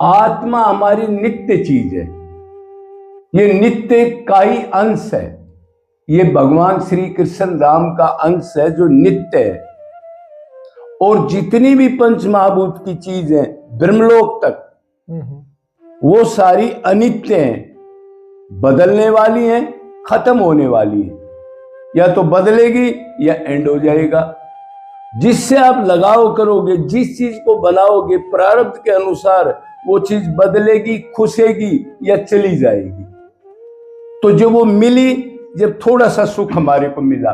आत्मा हमारी नित्य चीज है, ये नित्य का ही अंश है। ये भगवान श्री कृष्ण राम का अंश है जो नित्य है। और जितनी भी पंच महाभूत की चीज है ब्रह्मलोक तक, वो सारी अनित्य हैं, बदलने वाली हैं, खत्म होने वाली हैं। या तो बदलेगी या एंड हो जाएगा। जिससे आप लगाव करोगे, जिस चीज को बनाओगे, प्रारब्ध के अनुसार वो चीज बदलेगी, खुशेगी या चली जाएगी। तो जो वो मिली, जब थोड़ा सा सुख हमारे को मिला,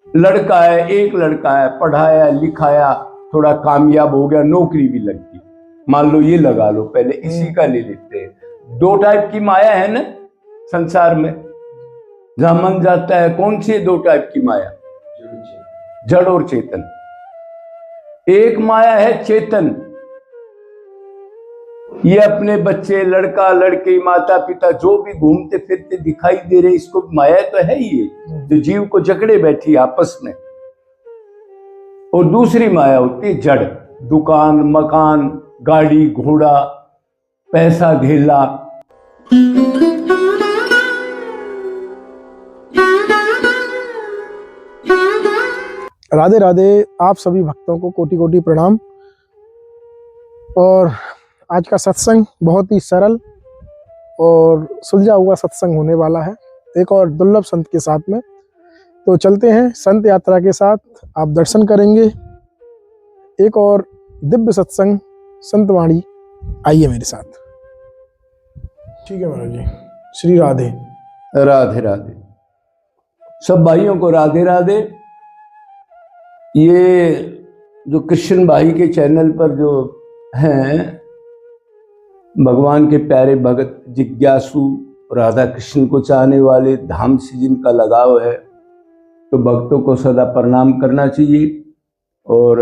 लड़का है, एक लड़का है, पढ़ाया लिखाया, थोड़ा कामयाब हो गया, नौकरी भी लग गई, मान लो ये लगा लो, पहले इसी का ले लेते हैं। दो टाइप की माया है ना संसार में, जहां मन जाता है। कौन सी दो टाइप की माया? जड़ और चेतन। एक माया है चेतन, ये अपने बच्चे, लड़का लड़की, माता पिता जो भी घूमते फिरते दिखाई दे रहे, इसको माया तो है ही, जो जीव को जकड़े बैठी आपस में। और दूसरी माया होती है जड़, दुकान, मकान, गाड़ी घोड़ा, पैसा धेला। राधे राधे। आप सभी भक्तों को कोटि कोटि प्रणाम। और आज का सत्संग बहुत ही सरल और सुलझा हुआ सत्संग होने वाला है, एक और दुर्लभ संत के साथ में। तो चलते हैं संत यात्रा के साथ, आप दर्शन करेंगे। एक और दिव्य सत्संग संत वाणी, आइए मेरे साथ। ठीक है महाराज जी। श्री राधे। राधे राधे। सब भाइयों को राधे राधे। ये जो कृष्ण भाई के चैनल पर जो हैं भगवान के प्यारे भगत, जिज्ञासु, राधा कृष्ण को चाहने वाले, धाम से जिनका लगाव है, तो भक्तों को सदा प्रणाम करना चाहिए। और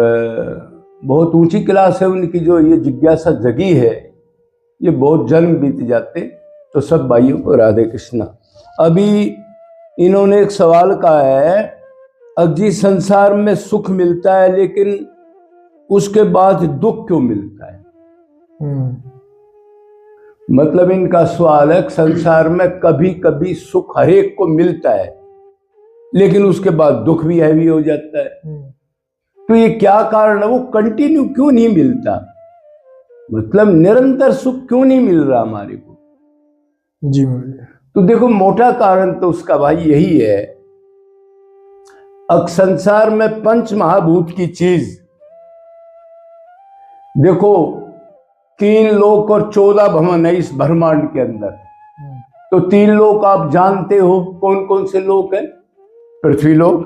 बहुत ऊंची क्लास है उनकी, जो ये जिज्ञासा जगी है, ये बहुत जन्म बीत जाते। तो सब भाइयों को राधे कृष्णा। अभी इन्होंने एक सवाल कहा है, अजी संसार में सुख मिलता है लेकिन उसके बाद दुख क्यों मिलता है? मतलब इनका सवाल है, संसार में कभी कभी सुख हरेक को मिलता है लेकिन उसके बाद दुख भी हैवी हो जाता है, तो ये क्या कारण है? वो कंटिन्यू क्यों नहीं मिलता? मतलब निरंतर सुख क्यों नहीं मिल रहा हमारे को? जी। तो देखो, मोटा कारण तो उसका भाई यही है, अब संसार में पंच महाभूत की चीज देखो, 3 लोक और 14 भवन है इस ब्रह्मांड के अंदर। तो 3 लोक आप जानते हो कौन कौन से लोक हैं? पृथ्वी लोक,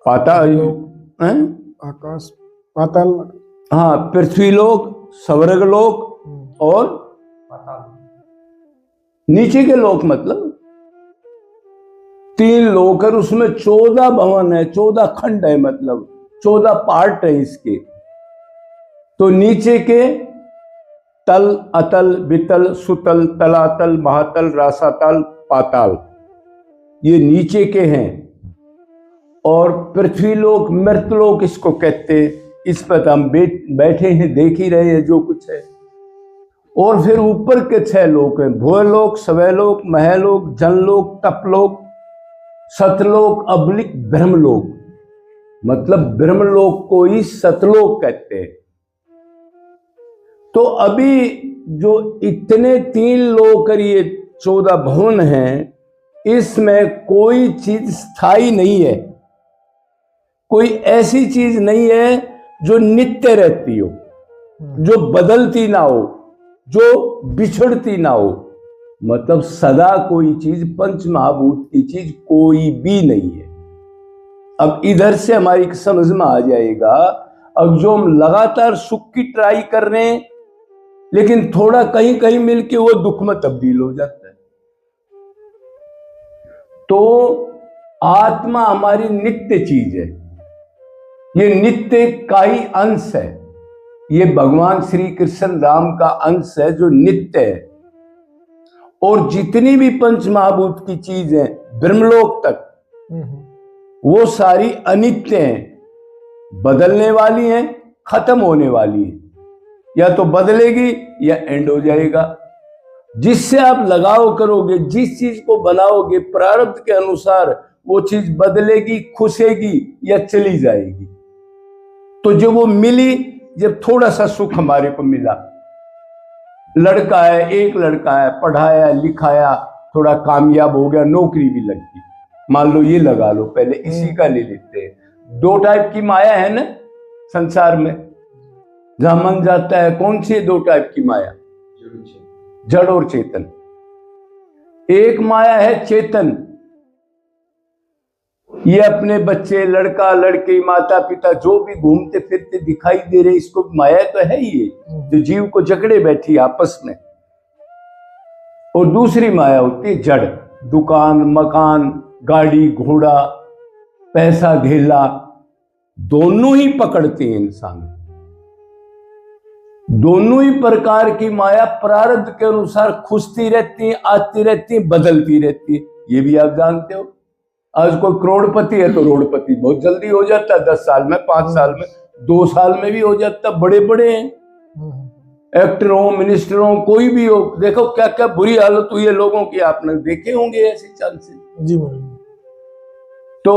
पाताल लोक, आकाश पाताल, हाँ, पृथ्वी लोक, स्वर्ग लोक और नीचे के लोक, मतलब 3 लोक है। उसमें 14 भवन है, 14 खंड है, मतलब 14 पार्ट है इसके। तो नीचे के तल, अतल, वितल, सुतल, तलातल, महातल, रासातल, पाताल, ये नीचे के हैं। और पृथ्वी लोक, मृतलोक इसको कहते हैं। इस पर हम बैठे हैं, देख ही रहे हैं जो कुछ है। और फिर ऊपर के 6 लोक हैं, भूलोक, स्वयलोक, महलोक, जनलोक, तपलोक, सतलोक, अबलिक ब्रह्मलोक। मतलब ब्रह्मलोक को ही सतलोक कहते हैं। तो अभी जो इतने 3 लोक और ये 14 भवन हैं, इसमें कोई चीज स्थायी नहीं है, कोई ऐसी चीज नहीं है जो नित्य रहती हो, जो बदलती ना हो, जो बिछड़ती ना हो। मतलब सदा कोई चीज, पंच महाभूत की चीज कोई भी नहीं है। अब इधर से हमारी समझ में आ जाएगा, अब जो हम लगातार सुख की ट्राई कर रहे हैं लेकिन थोड़ा कहीं कहीं मिलके वो दुख में तब्दील हो जाता है। तो आत्मा हमारी नित्य चीज है, ये नित्य का ही अंश है। ये भगवान श्री कृष्ण राम का अंश है जो नित्य है। और जितनी भी पंच महाभूत की चीज है ब्रह्मलोक तक, वो सारी अनित्य हैं, बदलने वाली हैं, खत्म होने वाली हैं। या तो बदलेगी या एंड हो जाएगा। जिससे आप लगाव करोगे, जिस चीज को बनाओगे प्रारब्ध के अनुसार, वो चीज बदलेगी, खुशेगी या चली जाएगी। तो जो वो मिली, जब थोड़ा सा सुख हमारे को मिला, लड़का है, एक लड़का है, पढ़ाया लिखाया, थोड़ा कामयाब हो गया, नौकरी भी लग गई, मान लो ये लगा लो, पहले इसी का ले लेते हैं। 2 टाइप की माया है ना संसार में, जहां मन जाता है। कौन सी 2 टाइप की माया? जड़ और चेतन। एक माया है चेतन, ये अपने बच्चे, लड़का लड़की, माता पिता जो भी घूमते फिरते दिखाई दे रहे, इसको माया तो है ही, जो जीव को जकड़े बैठी आपस में। और दूसरी माया होती है जड़, दुकान मकान, गाड़ी घोड़ा, पैसा धेला, दोनों ही पकड़ते हैं इंसान। दोनों ही प्रकार की माया प्रारब्ध के अनुसार खुशती रहती है, आती रहती है, बदलती रहती है। ये भी आप जानते हो। आज कोई करोड़पति है तो करोड़पति बहुत जल्दी हो जाता है, 10 साल में, 5 साल में, 2 साल में भी हो जाता है। बड़े बड़े हैं, एक्टर हो, मिनिस्टर हो, कोई भी हो, देखो क्या क्या बुरी हालत हुई है लोगों की, आपने देखे होंगे ऐसे चांसेस जी। तो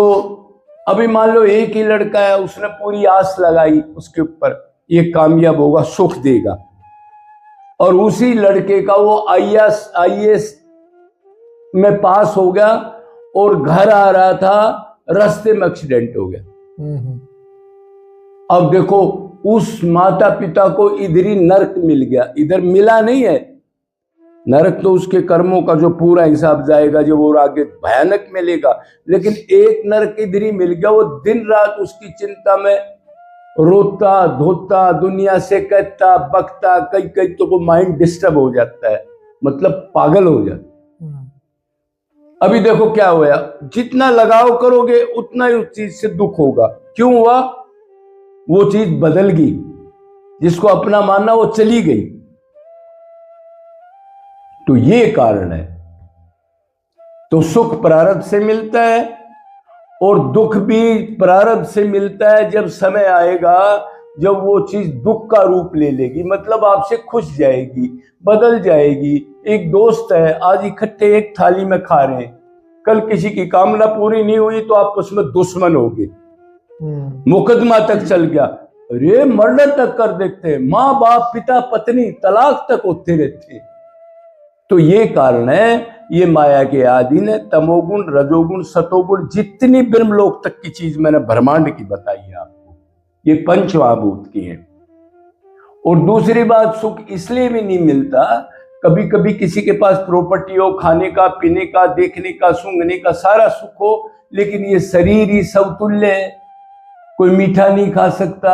अभी मान लो एक ही लड़का है, उसने पूरी आस लगाई उसके ऊपर, ये कामयाब होगा, सुख देगा, और उसी लड़के का वो IAS में पास हो गया और घर आ रहा था, रास्ते में एक्सीडेंट हो गया। अब देखो उस माता पिता को इधर ही नरक मिल गया, इधर मिला नहीं है नरक, तो उसके कर्मों का जो पूरा हिसाब जाएगा, जो वो आगे भयानक मिलेगा। लेकिन एक नरक इधर ही मिल गया, वो दिन रात उसकी चिंता में रोता धोता, दुनिया से कहता बकता, कई कई तो को माइंड डिस्टर्ब हो जाता है, मतलब पागल हो जाता है। अभी देखो क्या हुआ, जितना लगाव करोगे उतना ही उस चीज से दुख होगा। क्यों हुआ? वो चीज बदल गई, जिसको अपना मानना वो चली गई। तो ये कारण है। तो सुख प्रारब्ध से मिलता है और दुख भी प्रारब्ध से मिलता है। जब समय आएगा जब वो चीज दुख का रूप ले लेगी, मतलब आपसे खुश जाएगी, बदल जाएगी। एक दोस्त है, आज इकट्ठे एक थाली में खा रहे हैं, कल किसी की कामना पूरी नहीं हुई तो आप उसमें दुश्मन हो गए, मुकदमा तक चल गया, अरे मर्डर तक कर देते हैं, माँ बाप पिता पत्नी तलाक तक होते रहते हैं। तो ये कारण है, ये माया के अधीन है। तमोगुण रजोगुण सतोगुण, जितनी ब्रह्मलोक तक की चीज मैंने ब्रह्मांड की बताई है आपको, ये पंच महाभूत की है। और दूसरी बात, सुख इसलिए भी नहीं मिलता, कभी कभी किसी के पास प्रॉपर्टी हो, खाने का पीने का देखने का सूंघने का सारा सुख हो, लेकिन ये शरीर ही समतुल्य है। कोई मीठा नहीं खा सकता,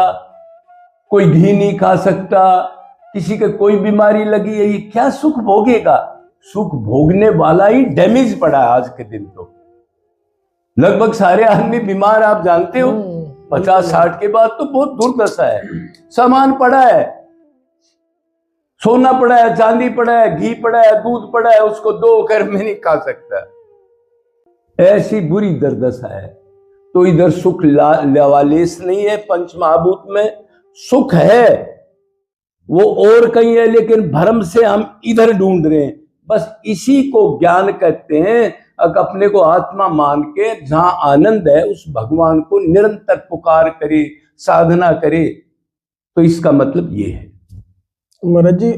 कोई घी नहीं खा सकता, किसी के कोई बीमारी लगी है, ये क्या सुख भोगेगा? सुख भोगने वाला ही डैमेज पड़ा है आज के दिन। तो लगभग सारे आदमी बीमार, आप जानते हो, 50-60 के बाद तो बहुत दुर्दशा है। सामान पड़ा है, सोना पड़ा है, चांदी पड़ा है, घी पड़ा है, दूध पड़ा है, उसको 2 घर में नहीं खा सकता, ऐसी बुरी दुर्दशा है। तो इधर सुख लवालेस नहीं है। पंच महाभूत में सुख है, वो और कहीं है, लेकिन भ्रम से हम इधर ढूंढ रहे हैं। बस इसी को ज्ञान कहते हैं। अगर अपने को आत्मा मान के जहां आनंद है, उस भगवान को निरंतर पुकार करे, साधना करे, तो इसका मतलब ये है। महाराज जी,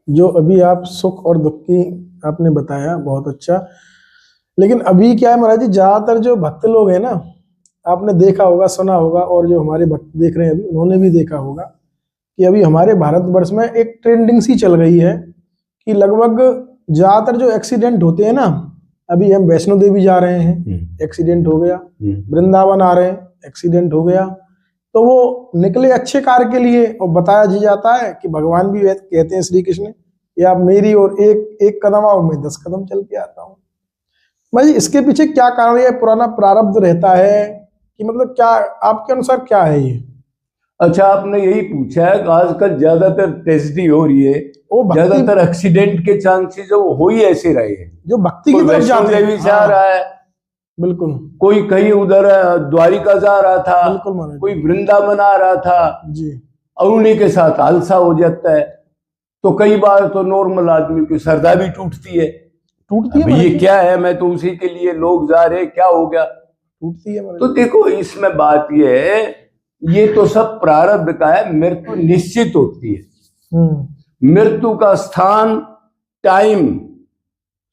जो अभी आप सुख और दुख की आपने बताया, बहुत अच्छा। लेकिन अभी क्या है महाराज जी, ज्यादातर जो भक्त लोग हैं ना, आपने देखा होगा, सुना होगा, और जो हमारे भक्त देख रहे हैं अभी, उन्होंने भी देखा होगा कि अभी हमारे भारतवर्ष में एक ट्रेंडिंग सी चल गई है कि लगभग ज्यादातर जो एक्सीडेंट होते हैं ना, अभी हम वैष्णो देवी जा रहे हैं, एक्सीडेंट हो गया, वृंदावन आ रहे हैं, एक्सीडेंट हो गया, तो वो निकले अच्छे कार्य के लिए, और बताया जी जाता है कि भगवान भी कहते हैं श्री कृष्ण, या आप मेरी और एक कदम आओ, मैं 10 कदम चल के आता हूँ। भाई इसके पीछे क्या कारण है? पुराना प्रारब्ध रहता है कि मतलब क्या, आपके अनुसार क्या है ये? अच्छा, आपने यही पूछा है कि आजकल ज्यादातर ट्रेजेडी हो रही है, ज्यादातर एक्सीडेंट के चांसेस हो ही ऐसे रहे हैं, जो भक्ति की तरफ जाते हैं। जा रहा है, बिल्कुल, कोई कहीं उधर द्वारिका जा रहा था, बिल्कुल, कोई वृंदावन आ रहा था जी, और उन्हीं के साथ हादसा हो जाता है। तो कई बार तो नॉर्मल आदमी की श्रद्धा भी टूटती है। टूटती है ये महाराज जी? क्या है, मैं तो उसी के लिए लोग जा रहे, क्या हो गया? टूटती है महाराज तो जी। देखो इसमें बात ये है, ये तो सब प्रारब्ध का है। मृत्यु निश्चित होती है। मृत्यु का स्थान, टाइम,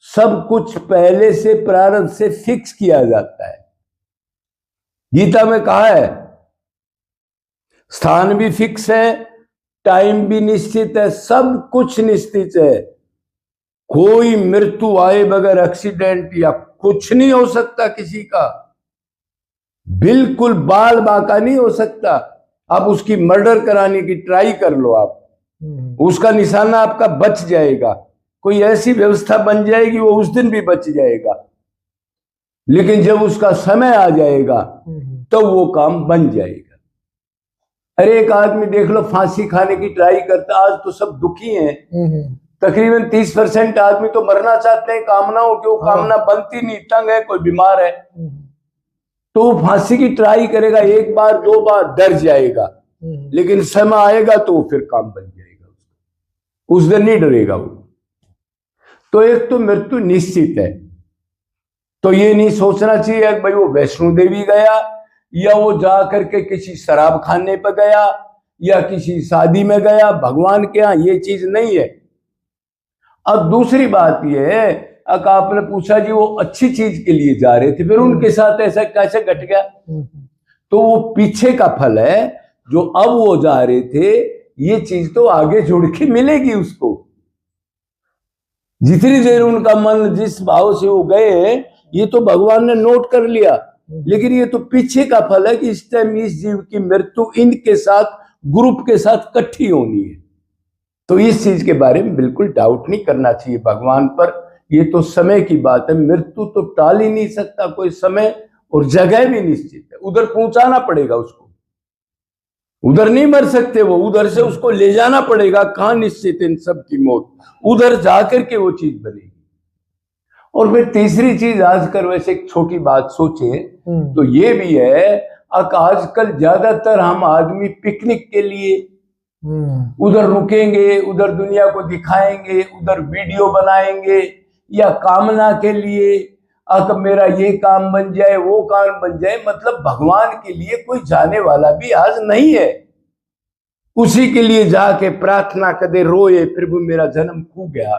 सब कुछ पहले से प्रारब्ध से फिक्स किया जाता है। गीता में कहा है स्थान भी फिक्स है, टाइम भी निश्चित है, सब कुछ निश्चित है। कोई मृत्यु आए बगैर एक्सीडेंट या कुछ नहीं हो सकता किसी का, बिल्कुल बाल बाका नहीं हो सकता। आप उसकी मर्डर कराने की ट्राई कर लो, आप उसका निशाना आपका बच जाएगा। कोई ऐसी व्यवस्था बन जाएगी वो उस दिन भी बच जाएगा, लेकिन जब उसका समय आ जाएगा तो वो काम बन जाएगा। अरे एक आदमी देख लो फांसी खाने की ट्राई करता, आज तो सब दुखी हैं। तकरीबन 30% आदमी तो मरना चाहते हैं कामनाओं की, वो कामना बनती नहीं, तंग है, कोई बीमार है, तो वो फांसी की ट्राई करेगा, एक बार दो बार डर जाएगा, लेकिन समय आएगा तो फिर काम बन जाएगा, उस दिन नहीं डरेगा वो। तो एक तो मृत्यु निश्चित है, तो ये नहीं सोचना चाहिए भाई वो वैष्णो देवी गया या वो जा करके किसी शराब खाने पर गया या किसी शादी में गया, भगवान के यहाँ ये चीज नहीं है। अब दूसरी बात ये है, अगर आपने पूछा जी वो अच्छी चीज के लिए जा रहे थे, फिर उनके साथ ऐसा कैसे घट गया? तो वो पीछे का फल है, जो अब वो जा रहे थे, ये चीज तो आगे जुड़ के मिलेगी उसको। जितनी देर उनका मन जिस भाव से वो गए, ये तो भगवान ने नोट कर लिया, लेकिन ये तो पीछे का फल है कि इस टाइम इस जीव की मृत्यु इनके साथ, ग्रुप के साथ इकट्ठी होनी है। तो इस चीज के बारे में बिल्कुल डाउट नहीं करना चाहिए भगवान पर। ये तो समय की बात है, मृत्यु तो टाल ही नहीं सकता कोई, समय और जगह भी निश्चित है, उधर पहुंचाना पड़ेगा उसको, उधर नहीं मर सकते वो, उधर से उसको ले जाना पड़ेगा। कहां निश्चित इन सब की मौत, उधर जाकर के वो चीज बनेगी। और फिर तीसरी चीज आजकल वैसे एक छोटी बात सोचे तो ये भी है, आजकल ज्यादातर हम आदमी पिकनिक के लिए उधर रुकेंगे, उधर दुनिया को दिखाएंगे, उधर वीडियो बनाएंगे, या कामना के लिए अगर मेरा ये काम बन जाए वो काम बन जाए, मतलब भगवान के लिए कोई जाने वाला भी आज नहीं है। उसी के लिए जाके प्रार्थना करे, रोए, प्रभु मेरा जन्म खो गया,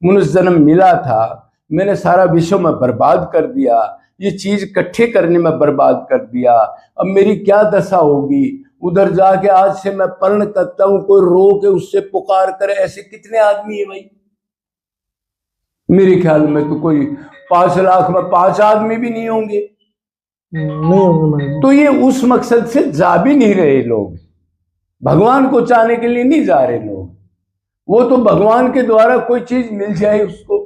मनुष्य जन्म मिला था, मैंने सारा विश्व में बर्बाद कर दिया, ये चीज इकट्ठे करने में बर्बाद कर दिया, अब मेरी क्या दशा होगी। उधर जाके आज से मैं पर्ण करता हूं, कोई रो के उससे पुकार करे, ऐसे कितने आदमी है भाई? मेरे ख्याल में तो कोई 5 लाख में 5 आदमी भी नहीं होंगे। नहीं होंगे। तो ये उस मकसद से जा भी नहीं रहे लोग, भगवान को चाहने के लिए नहीं जा रहे लोग। वो तो भगवान के द्वारा कोई चीज मिल जाए उसको,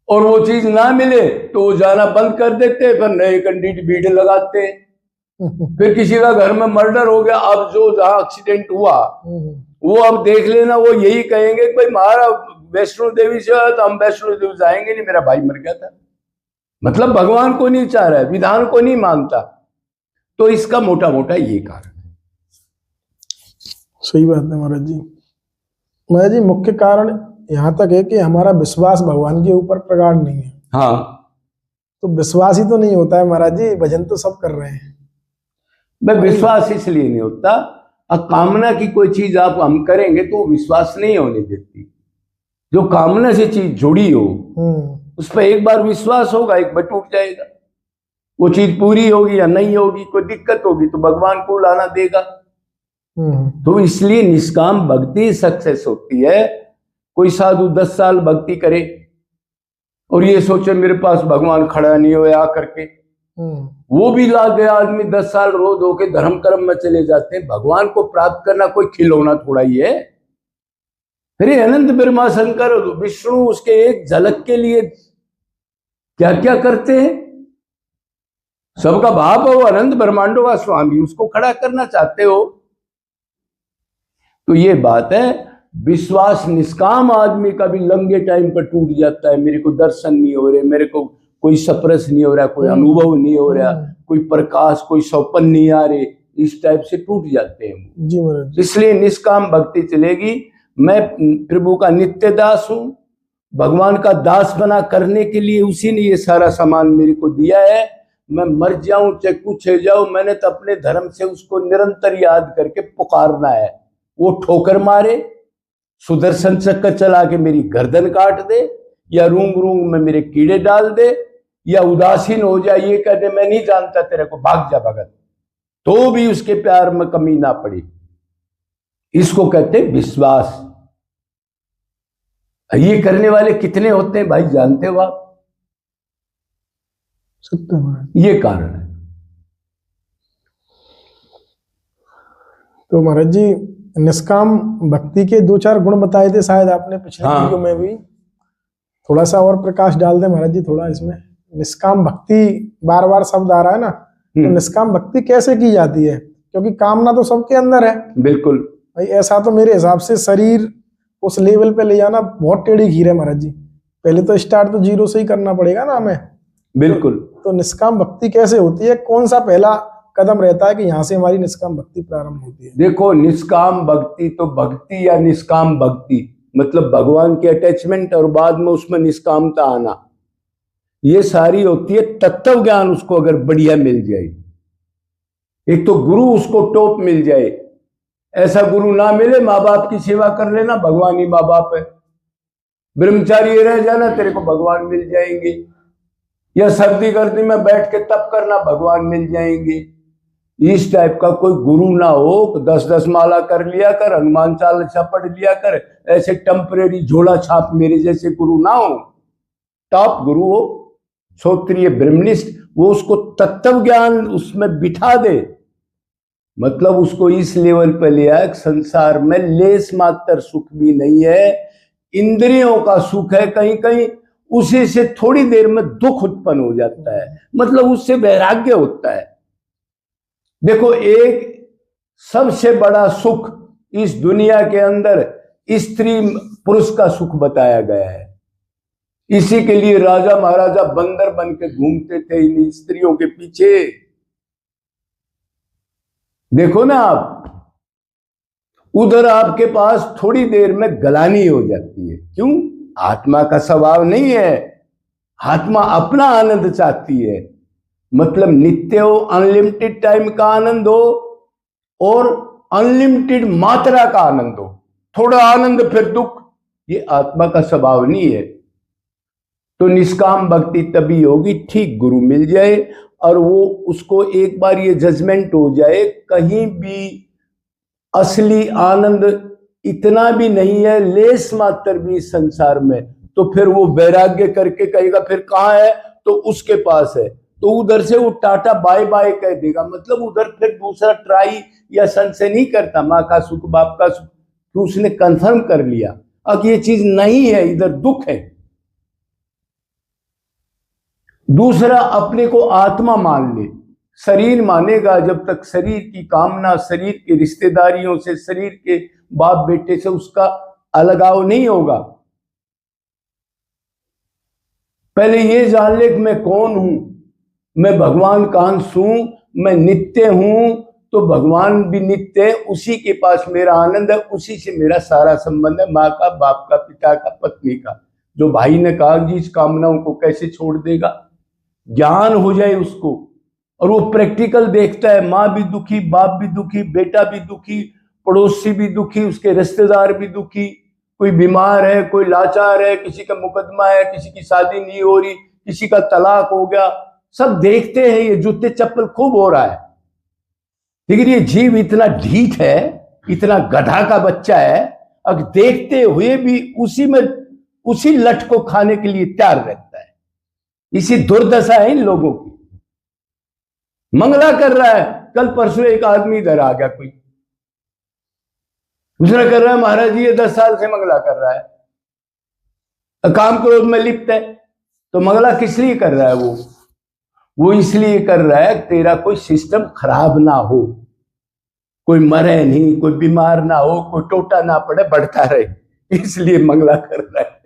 और वो चीज ना मिले तो वो जाना बंद कर देते, फिर नए कैंडिडेट भीड़ लगाते हैं। फिर किसी का घर में मर्डर हो गया, अब जो जहां एक्सीडेंट हुआ वो अब देख लेना, वो यही कहेंगे कि भाई हमारा वैष्णो देवी से है तो हम वैष्णो देवी जाएंगे नहीं, मेरा भाई मर गया था। मतलब भगवान को नहीं चाह रहा है, विधान को नहीं मानता। तो इसका मोटा मोटा ये कारण है। सही बात है महाराज जी। महाराज जी मुख्य कारण यहाँ तक है कि हमारा विश्वास भगवान के ऊपर प्रगाढ़ नहीं है। हाँ, तो विश्वास ही तो नहीं होता है महाराज जी, भजन तो सब कर रहे हैं। भाई विश्वास इसलिए नहीं होता, अब कामना की कोई चीज आप हम करेंगे तो विश्वास नहीं होने देती। जो कामना से चीज जुड़ी हो उस पर एक बार विश्वास होगा, एक बार टूट जाएगा। वो चीज पूरी होगी या नहीं होगी, कोई दिक्कत होगी तो भगवान को लाना देगा। तो इसलिए निष्काम भक्ति सक्सेस होती है। कोई साधु 10 साल भक्ति करे और ये सोचे मेरे पास भगवान खड़ा नहीं होया करके, वो भी ला गया आदमी 10 साल रो धो के धर्म कर्म में चले जाते हैं। भगवान को प्राप्त करना कोई खिलौना थोड़ा ही है। फिर अनंत ब्रह्मा शंकर विष्णु उसके एक झलक के लिए क्या क्या करते हैं। सबका बाप हो, अनंत ब्रह्मांडों का स्वामी, उसको खड़ा करना चाहते हो। तो ये बात है, विश्वास निष्काम आदमी का भी लंबे टाइम पर टूट जाता है। मेरे को दर्शन नहीं हो रहे, मेरे को कोई सप्रस नहीं हो रहा, कोई अनुभव नहीं हो रहा, कोई प्रकाश, कोई सौपन नहीं आ रहे, इस टाइप से टूट जाते हैं वो। जी महाराज जी। इसलिए निष्काम भक्ति चलेगी। मैं प्रभु का नित्य दास हूं, भगवान का दास बना करने के लिए उसी ने ये सारा सामान मेरे को दिया है। मैं मर जाऊं चाहे कुछ हो जाऊं, मैंने तो अपने धर्म से उसको निरंतर याद करके पुकारना है। वो ठोकर मारे, सुदर्शन चक्र चला के मेरी गर्दन काट दे, या रूंग रूंग में मेरे कीड़े डाल दे, या उदासीन हो जाए, ये कहते मैं नहीं जानता तेरे को, भाग जा भगत, तो भी उसके प्यार में कमी ना पड़ी। इसको कहते विश्वास। ये करने वाले कितने होते हैं भाई, जानते हो आप? सत्य महाराज। ये कारण है। तो महाराज जी निष्काम भक्ति के 2-4 गुण बताए थे शायद आपने पिछले हाँ। वीडियो में भी, थोड़ा सा और प्रकाश डाल दे महाराज जी थोड़ा इसमें। निष्काम भक्ति बार बार शब्द आ रहा है ना, तो निष्काम भक्ति कैसे की जाती है? क्योंकि कामना तो सबके अंदर है। बिल्कुल भाई ऐसा तो मेरे हिसाब से शरीर उस लेवल पे ले जाना बहुत टेढ़ी खीर है महाराज जी। पहले तो स्टार्ट तो 0 से ही करना पड़ेगा ना हमें। बिल्कुल। तो निष्काम भक्ति कैसे होती है? कौन सा पहला कदम रहता है कि यहाँ से हमारी निष्काम भक्ति प्रारंभ होती है? देखो, निष्काम भक्ति तो भक्ति या निष्काम भक्ति मतलब भगवान के अटैचमेंट और बाद में उसमें निष्कामता आना, ये सारी होती है तत्व ज्ञान उसको अगर बढ़िया मिल जाए। एक तो गुरु उसको टॉप मिल जाए, ऐसा गुरु ना मिले, माँ बाप की सेवा कर लेना, भगवान ही माँ बाप है। ब्रह्मचारी रह जाना, तेरे को भगवान मिल जाएंगे। या सर्दी गर्दी में बैठ के तप करना, भगवान मिल जाएंगे। इस टाइप का कोई गुरु ना हो। 10-10 माला कर लिया कर, हनुमान चालीसा पढ़ लिया कर, ऐसे टेम्परेरी झोला छाप मेरे जैसे गुरु ना हो। टॉप गुरु हो, श्रोत्रिय ब्रह्मनिष्ठ, वो उसको तत्व ज्ञान उसमें बिठा दे, मतलब उसको इस लेवल पर ले आए, संसार में लेस मात्र सुख भी नहीं है, इंद्रियों का सुख है कहीं कहीं, उसी से थोड़ी देर में दुख उत्पन्न हो जाता है, मतलब उससे वैराग्य होता है। देखो, एक सबसे बड़ा सुख इस दुनिया के अंदर स्त्री पुरुष का सुख बताया गया है। इसी के लिए राजा महाराजा बंदर बन के घूमते थे इन स्त्रियों के पीछे। देखो ना आप, उधर आपके पास थोड़ी देर में गलानी हो जाती है। क्यों? आत्मा का स्वभाव नहीं है, आत्मा अपना आनंद चाहती है। मतलब नित्य हो, अनलिमिटेड टाइम का आनंद हो, और अनलिमिटेड मात्रा का आनंद हो। थोड़ा आनंद फिर दुख, ये आत्मा का स्वभाव नहीं है। तो निष्काम भक्ति तभी होगी ठीक गुरु मिल जाए, और वो उसको एक बार ये जजमेंट हो जाए कहीं भी असली आनंद इतना भी नहीं है, लेस मात्र भी संसार में, तो फिर वो वैराग्य करके कहेगा फिर कहाँ है, तो उसके पास है, तो उधर से वो टाटा बाय बाय कह देगा। मतलब उधर फिर दूसरा ट्राई या संशय नहीं करता, माँ का सुख बाप का सुख, तो उसने कंफर्म कर लिया अब ये चीज नहीं है, इधर दुख है। दूसरा, अपने को आत्मा मान ले, शरीर मानेगा जब तक शरीर की कामना, शरीर के रिश्तेदारियों से, शरीर के बाप बेटे से उसका अलगाव नहीं होगा। पहले ये जान ले कि मैं कौन हूं, मैं भगवान का अंश हूं, मैं नित्य हूं, तो भगवान भी नित्य है, उसी के पास मेरा आनंद है, उसी से मेरा सारा संबंध है, माँ का, बाप का, पिता का, पत्नी का। जो भाई ने कहा जी इस कामनाओं को कैसे छोड़ देगा, ज्ञान हो जाए उसको, और वो प्रैक्टिकल देखता है, माँ भी दुखी, बाप भी दुखी, बेटा भी दुखी, पड़ोसी भी दुखी, उसके रिश्तेदार भी दुखी, कोई बीमार है, कोई लाचार है, किसी का मुकदमा है, किसी की शादी नहीं हो रही, किसी का तलाक हो गया, सब देखते हैं। ये जूते चप्पल खूब हो रहा है, लेकिन ये जीव इतना ढीठ है, इतना गधा का बच्चा है, अब देखते हुए भी उसी में, उसी लठ को खाने के लिए तैयार रहता है। इसी दुर्दशा है इन लोगों की। मंगला कर रहा है, कल परसों एक आदमी इधर आ गया, कोई दूसरा कर रहा है महाराज जी ये 10 साल से मंगला कर रहा है, काम क्रोध में लिप्त है। तो मंगला किस लिए कर रहा है? वो इसलिए कर रहा है तेरा कोई सिस्टम खराब ना हो, कोई मरे नहीं, कोई बीमार ना हो, कोई टोटा ना पड़े, बढ़ता रहे, इसलिए मंगला कर रहा है।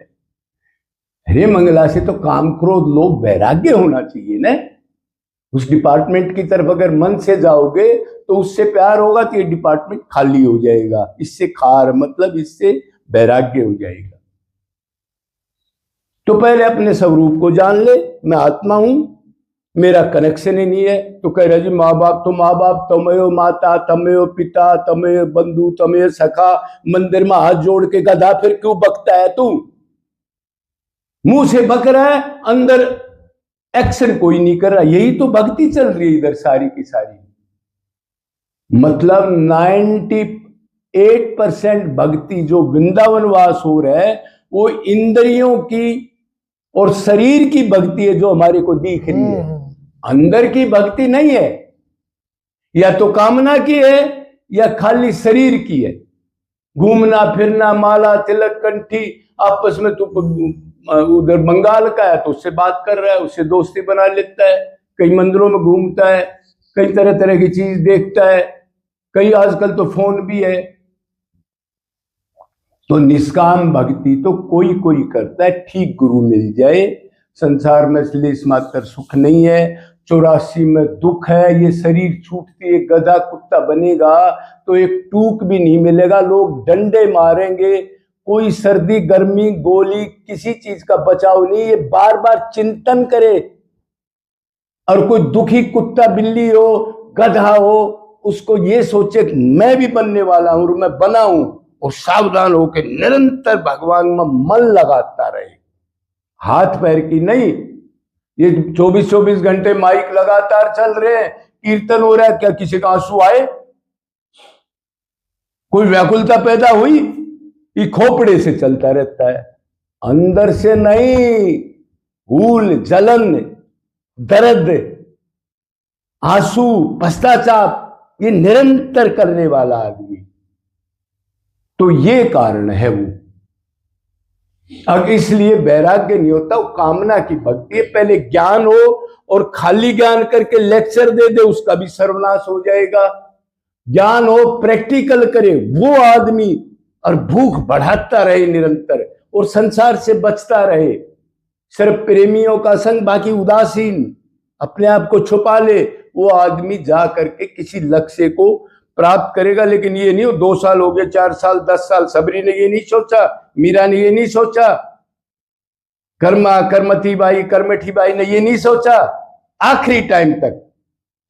अरे मंगला से तो काम क्रोध लोभ वैराग्य होना चाहिए ना। उस डिपार्टमेंट की तरफ अगर मन से जाओगे तो उससे प्यार होगा तो ये डिपार्टमेंट खाली हो जाएगा। इससे खार मतलब इससे वैराग्य हो जाएगा। तो पहले अपने स्वरूप को जान ले, मैं आत्मा हूं, मेरा कनेक्शन ही नहीं है। तो कह रहे जी माँ बाप तो माँ बाप, तमेव माता तमेव पिता तमेव बंधु तमेव सखा, मंदिर में हाथ जोड़ के गधा फिर क्यों बकता है तू? मुंह से बक रहा है, अंदर एक्शन कोई नहीं कर रहा। यही तो भक्ति चल रही है इधर सारी की सारी। मतलब 98% भक्ति जो वृंदावन वास हो रहा है वो इंद्रियों की और शरीर की भक्ति है जो हमारे को दिख रही है। अंदर की भक्ति नहीं है, या तो कामना की है या खाली शरीर की है। घूमना फिरना, माला तिलक कंठी, आपस में तो उधर बंगाल का है तो उससे बात कर रहा है, उससे दोस्ती बना लेता है, कई मंदिरों में घूमता है, कई तरह तरह की चीज देखता है, कई आजकल तो फोन भी है। तो निष्काम भक्ति तो कोई कोई करता है, ठीक गुरु मिल जाए। संसार में इसलिए मात्र सुख नहीं है, 84 में दुख है। ये शरीर छूटती है, गधा कुत्ता बनेगा तो एक टूक भी नहीं मिलेगा, लोग डंडे मारेंगे, कोई सर्दी गर्मी गोली किसी चीज का बचाव नहीं। ये बार बार चिंतन करे, और कोई दुखी कुत्ता बिल्ली हो गधा हो उसको ये सोचे कि मैं भी बनने वाला हूं और मैं बना हूं, और सावधान होकर निरंतर भगवान में मन लगाता रहे, हाथ पैर की नहीं। ये 24-24 घंटे माइक लगातार चल रहे हैं, कीर्तन हो रहा है, क्या किसी का आंसू आए? कोई व्याकुलता पैदा हुई? ये खोपड़े से चलता रहता है, अंदर से नहीं। भूल, जलन, दर्द, आंसू, पश्चाताप, ये निरंतर करने वाला आदमी। तो ये कारण है वो। अब इसलिए वैराग्य नहीं होता, वो कामना की भक्ति है। पहले ज्ञान हो और खाली ज्ञान करके लेक्चर दे दे, उसका भी सर्वनाश हो जाएगा। ज्ञान हो, प्रैक्टिकल करे वो आदमी, और भूख बढ़ाता रहे निरंतर, और संसार से बचता रहे। सिर्फ प्रेमियों का संग, बाकी उदासीन, अपने आप को छुपा ले, वो आदमी जा करके किसी लक्ष्य को प्राप्त करेगा। लेकिन ये नहीं हो 2 साल हो गए, 4 साल, 10 साल, सबरी ने ये नहीं सोचा, मीरा ने ये नहीं सोचा, करमती बाई करमठी बाई ने ये नहीं सोचा, आखिरी टाइम तक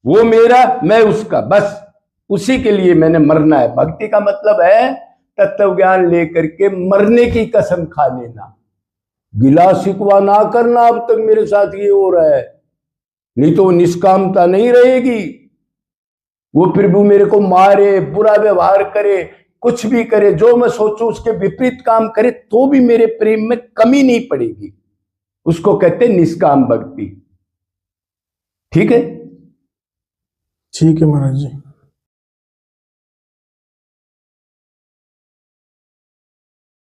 वो मेरा मैं उसका, बस उसी के लिए मैंने मरना है। भक्ति का मतलब है तत्व ज्ञान लेकर के मरने की कसम खा लेना। गिला शिकवा ना करना, अब तक मेरे साथ ये हो रहा है, नहीं तो निष्कामता नहीं रहेगी। वो प्रभु मेरे को मारे, बुरा व्यवहार करे, कुछ भी करे, जो मैं सोचूं उसके विपरीत काम करे, तो भी मेरे प्रेम में कमी नहीं पड़ेगी। उसको कहते हैं निष्काम भक्ति। ठीक है? ठीक है महाराज जी।